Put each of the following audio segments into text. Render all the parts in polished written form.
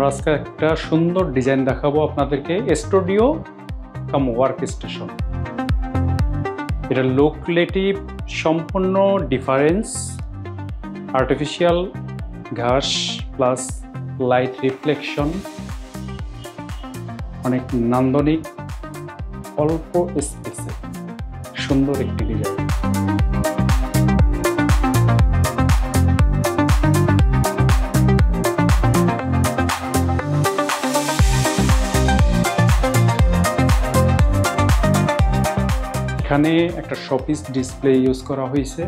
আমরা আজকে একটা সুন্দর ডিজাইন দেখাবো আপনাদেরকে, স্টুডিও কাম ওয়ার্ক স্টেশন। এটা লোকলেটিভ সম্পূর্ণ ডিফারেন্স, আর্টিফিশিয়াল ঘাস প্লাস লাইট রিফ্লেকশন, অনেক নান্দনিক, অল্প স্পেসে সুন্দর একটি ডিজাইন। এখানে একটা শোপিস ডিসপ্লে ইউজ করা হয়েছে।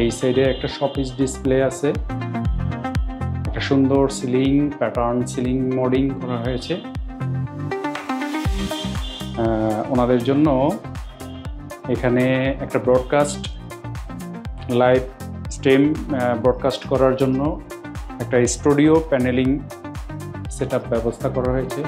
এই সাইডে একটা শোপিস ডিসপ্লে আছে। একটা সুন্দর সিলিং প্যাটার্ন, সিলিং মোডিং করা হয়েছে ওনাদের জন্য। এখানে একটা ব্রডকাস্ট, লাইভ স্ট্রিম ব্রডকাস্ট করার জন্য একটা স্টুডিও প্যানেলিং সেটআপ ব্যবস্থা করা হয়েছে।